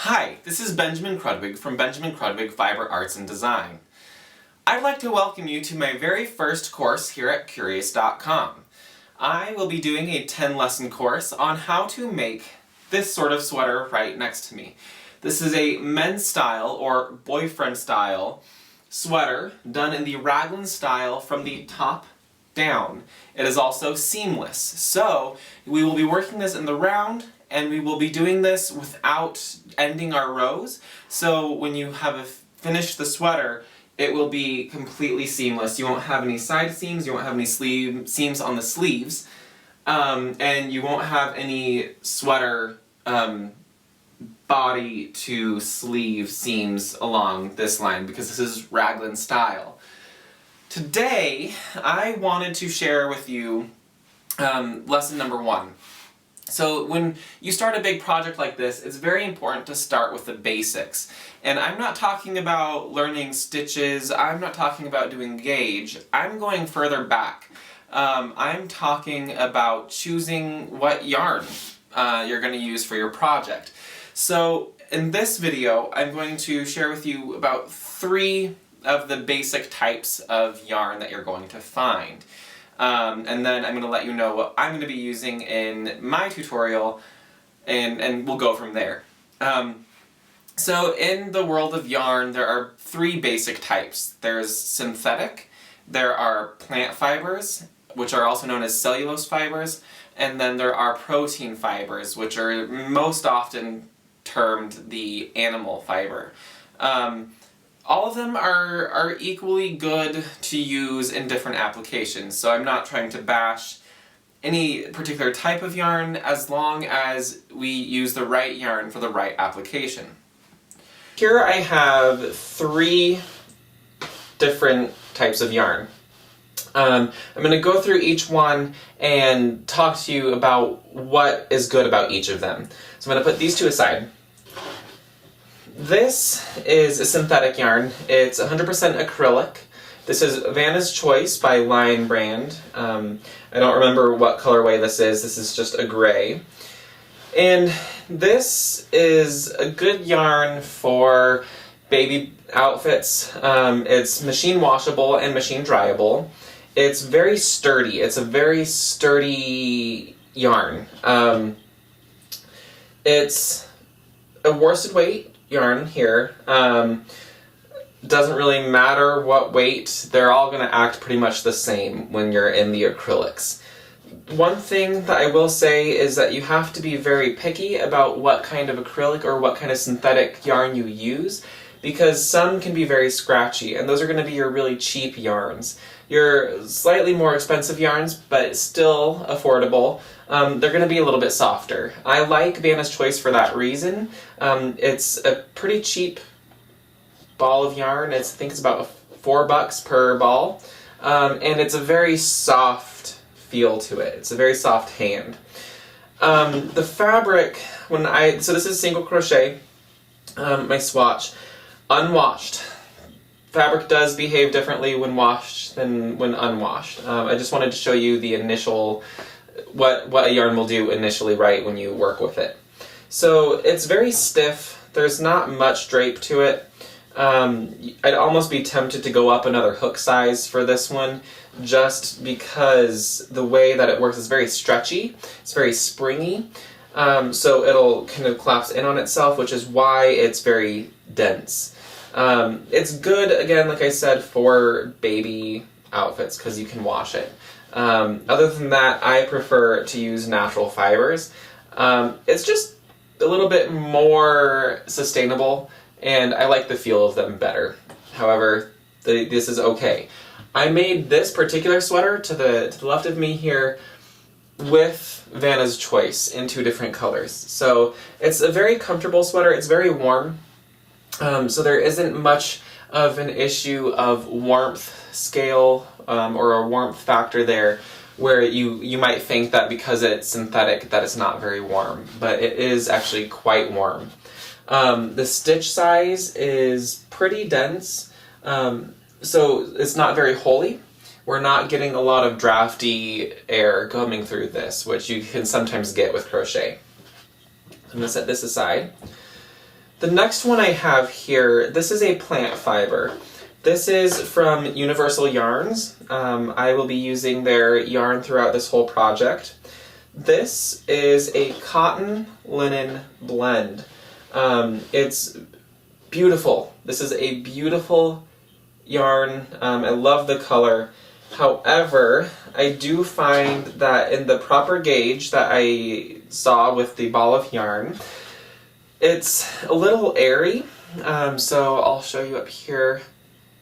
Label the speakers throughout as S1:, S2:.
S1: Hi, this is Benjamin Krudwig from Benjamin Krudwig Fiber Arts and Design. I'd like to welcome you to my very first course here at Curious.com. I will be doing a 10-lesson course on how to make this sort of sweater right next to me. This is a men's style or boyfriend style sweater done in the Raglan style from the top down. It is also seamless. So we will be working this in the round, and we will be doing this without ending our rows. So when you have finished the sweater, it will be completely seamless. You won't have any side seams, you won't have any seams on the sleeves, and you won't have any sweater body to sleeve seams along this line because this is Raglan style. Today, I wanted to share with you lesson number 1. So when you start a big project like this, it's very important to start with the basics. And I'm not talking about learning stitches, I'm not talking about doing gauge, I'm going further back. I'm talking about choosing what yarn you're going to use for your project. So in this video, I'm going to share with you about 3 of the basic types of yarn that you're going to find. And then I'm going to let you know what I'm going to be using in my tutorial, and we'll go from there. So in the world of yarn, there are 3 basic types. There's synthetic, there are plant fibers, which are also known as cellulose fibers, and then there are protein fibers, which are most often termed the animal fiber. All of them are equally good to use in different applications, so I'm not trying to bash any particular type of yarn as long as we use the right yarn for the right application. Here I have 3 different types of yarn. I'm going to go through each one and talk to you about what is good about each of them. So I'm going to put these 2 aside. This is a synthetic yarn. It's 100% acrylic. This is Vanna's Choice by Lion Brand. I don't remember what colorway this is. This is just a gray. And this is a good yarn for baby outfits. It's machine washable and machine dryable. It's very sturdy. It's a very sturdy yarn. It's a worsted weight yarn here. Doesn't really matter what weight, they're all going to act pretty much the same when you're in the acrylics. One thing that I will say is that you have to be very picky about what kind of acrylic or what kind of synthetic yarn you use, because some can be very scratchy, and those are going to be your really cheap yarns. Your slightly more expensive yarns, but still affordable, they're going to be a little bit softer. I like Vanna's Choice for that reason. It's a pretty cheap ball of yarn. I think it's about $4 per ball, and it's a very soft feel to it. It's a very soft hand. The fabric, so this is single crochet, my swatch, unwashed. Fabric does behave differently when washed than when unwashed. I just wanted to show you the initial, what a yarn will do initially right when you work with it. So it's very stiff, there's not much drape to it. I'd almost be tempted to go up another hook size for this one, just because the way that it works is very stretchy, it's very springy, so it'll kind of collapse in on itself, which is why it's very dense. It's good, again, like I said, for baby outfits because you can wash it. Other than that, I prefer to use natural fibers. It's just a little bit more sustainable, and I like the feel of them better. However, this is okay. I made this particular sweater to the left of me here with Vanna's Choice in 2 different colors. So it's a very comfortable sweater, it's very warm. So there isn't much of an issue of warmth scale or a warmth factor there, where you might think that because it's synthetic that it's not very warm, but it is actually quite warm. The stitch size is pretty dense, so it's not very holey. We're not getting a lot of drafty air coming through this, which you can sometimes get with crochet. I'm going to set this aside. The next one I have here, this is a plant fiber. This is from Universal Yarns. I will be using their yarn throughout this whole project. This is a cotton linen blend. It's beautiful. This is a beautiful yarn. I love the color. However, I do find that in the proper gauge that I saw with the ball of yarn, it's a little airy. So I'll show you up here.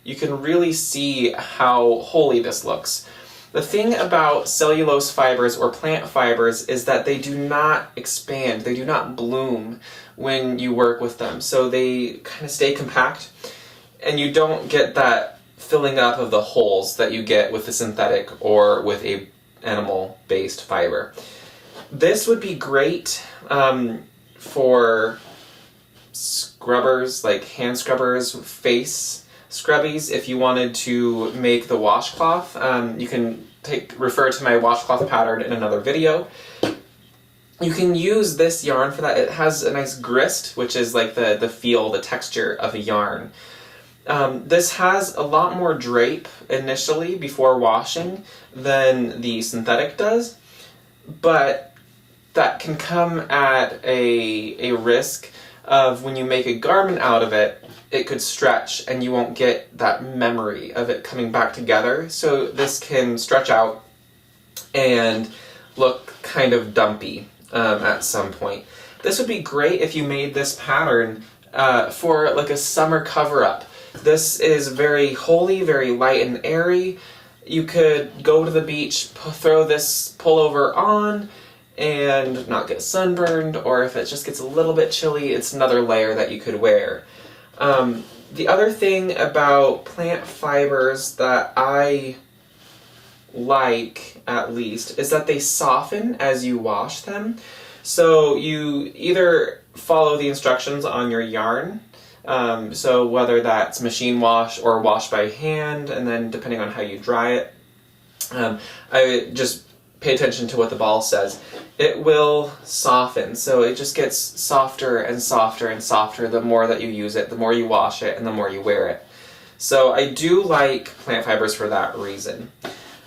S1: You can really see how holey this looks. The thing about cellulose fibers or plant fibers is that they do not expand, they do not bloom when you work with them. So they kind of stay compact, and you don't get that filling up of the holes that you get with the synthetic or with a animal-based fiber. This would be great for scrubbers, like hand scrubbers, face scrubbies. If you wanted to make the washcloth, you can refer to my washcloth pattern in another video. You can use this yarn for that. It has a nice grist, which is like the feel, the texture of a yarn. This has a lot more drape initially before washing than the synthetic does, but that can come at a risk of when you make a garment out of it, it could stretch and you won't get that memory of it coming back together. So this can stretch out and look kind of dumpy at some point. This would be great if you made this pattern for like a summer cover-up. This is very holey, very light and airy. You could go to the beach, throw this pullover on, and not get sunburned, or if it just gets a little bit chilly, it's another layer that you could wear. The other thing about plant fibers that I like, at least, is that they soften as you wash them. So you either follow the instructions on your yarn, so whether that's machine wash or wash by hand, and then depending on how you dry it, I just pay attention to what the ball says. It will soften, so it just gets softer and softer and softer the more that you use it, the more you wash it, and the more you wear it. So I do like plant fibers for that reason.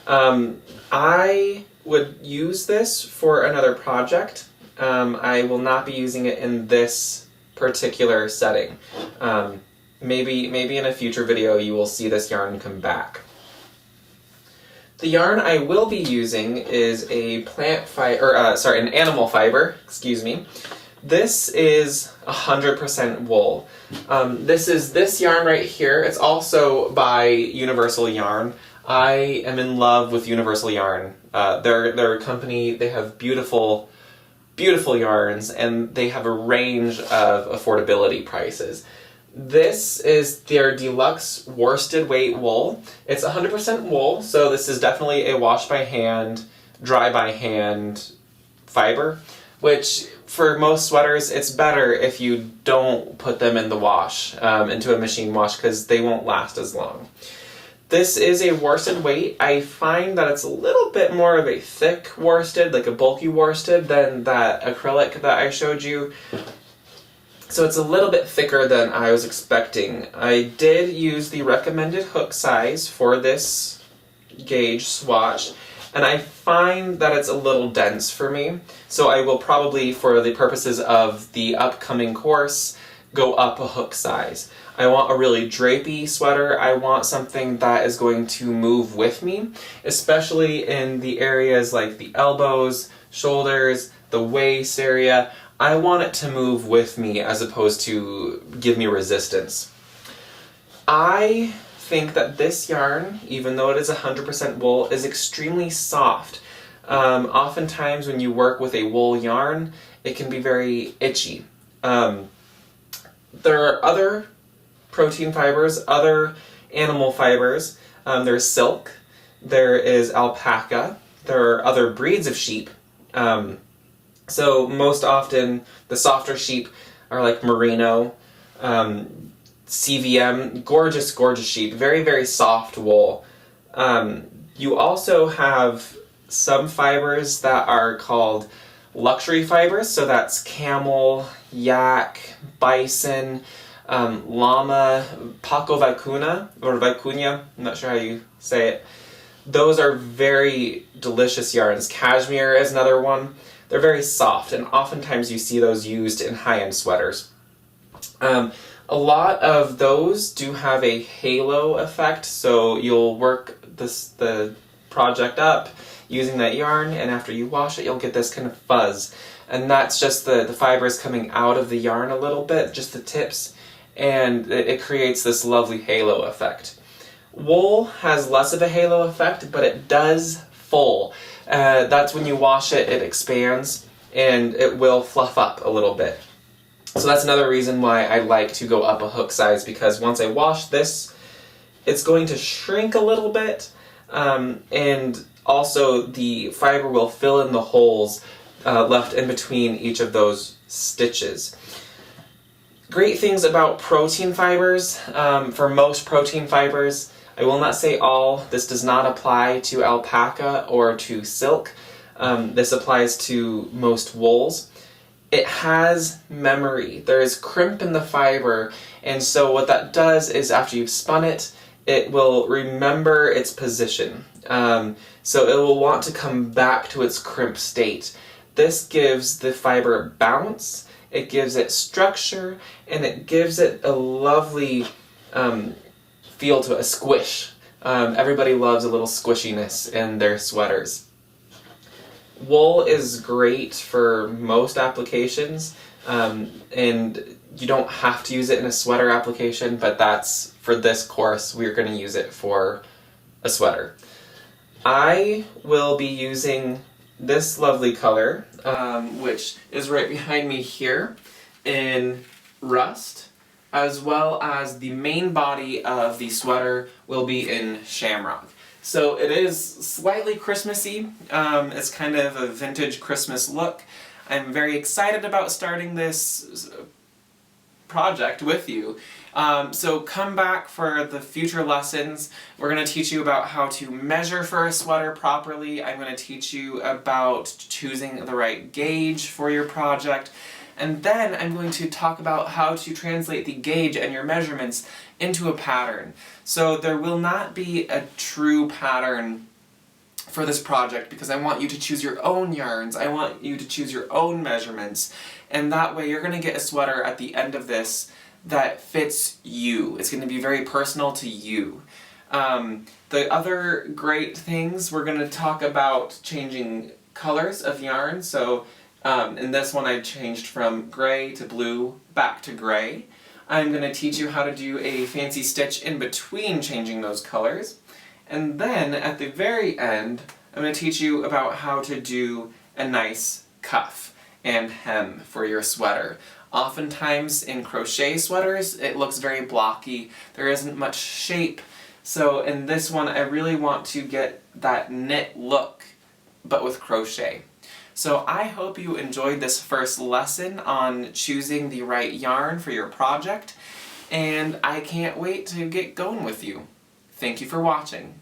S1: I would use this for another project. I will not be using it in this particular setting. Maybe in a future video you will see this yarn come back. The yarn I will be using is a an animal fiber, excuse me. This is 100% wool. This is this yarn right here. It's also by Universal Yarn. I am in love with Universal Yarn. They're a company, they have beautiful, beautiful yarns, and they have a range of affordability prices. This is their deluxe worsted weight wool. It's 100% wool, so this is definitely a wash by hand, dry by hand fiber, which for most sweaters, it's better if you don't put them in the wash, into a machine wash, because they won't last as long. This is a worsted weight. I find that it's a little bit more of a thick worsted, like a bulky worsted, than that acrylic that I showed you. So it's a little bit thicker than I was expecting. I did use the recommended hook size for this gauge swatch, and I find that it's a little dense for me. So I will probably, for the purposes of the upcoming course, go up a hook size. I want a really drapey sweater. I want something that is going to move with me, especially in the areas like the elbows, shoulders, the waist area. I want it to move with me as opposed to give me resistance. I think that this yarn, even though it is 100% wool, is extremely soft. Oftentimes when you work with a wool yarn, it can be very itchy. There are other protein fibers, other animal fibers. There's silk, there is alpaca, there are other breeds of sheep. So most often the softer sheep are like merino, CVM, gorgeous, gorgeous sheep, very, very soft wool. You also have some fibers that are called luxury fibers, so that's camel, yak, bison, llama, paco vicuna, or vicuña, I'm not sure how you say it. Those are very delicious yarns. Cashmere is another one. They're very soft, and oftentimes you see those used in high-end sweaters. A lot of those do have a halo effect, so you'll work the project up using that yarn, and after you wash it, you'll get this kind of fuzz. And that's just the fibers coming out of the yarn a little bit, just the tips, and it creates this lovely halo effect. Wool has less of a halo effect, but it does full. That's when you wash it, it expands, and it will fluff up a little bit. So that's another reason why I like to go up a hook size, because once I wash this, it's going to shrink a little bit, and also the fiber will fill in the holes left in between each of those stitches. Great things about protein fibers. For most protein fibers, I will not say all, this does not apply to alpaca or to silk. This applies to most wools. It has memory. There is crimp in the fiber, and so what that does is after you've spun it, it will remember its position. So it will want to come back to its crimp state. This gives the fiber bounce, it gives it structure, and it gives it a lovely feel to it, a squish. Everybody loves a little squishiness in their sweaters. Wool is great for most applications, and you don't have to use it in a sweater application, but that's, for this course, we're going to use it for a sweater. I will be using this lovely color, which is right behind me here, in Rust, as well as the main body of the sweater will be in Shamrock. So it is slightly Christmassy. It's kind of a vintage Christmas look. I'm very excited about starting this project with you. So come back for the future lessons. We're going to teach you about how to measure for a sweater properly. I'm going to teach you about choosing the right gauge for your project. And then I'm going to talk about how to translate the gauge and your measurements into a pattern. So there will not be a true pattern for this project because I want you to choose your own yarns. I want you to choose your own measurements. And that way you're going to get a sweater at the end of this that fits you. It's going to be very personal to you. The other great things, we're going to talk about changing colors of yarn. So in this one I changed from gray to blue back to gray. I'm going to teach you how to do a fancy stitch in between changing those colors. And then at the very end I'm going to teach you about how to do a nice cuff and hem for your sweater. Oftentimes in crochet sweaters it looks very blocky, there isn't much shape, so in this one I really want to get that knit look, but with crochet. So I hope you enjoyed this first lesson on choosing the right yarn for your project, and I can't wait to get going with you. Thank you for watching.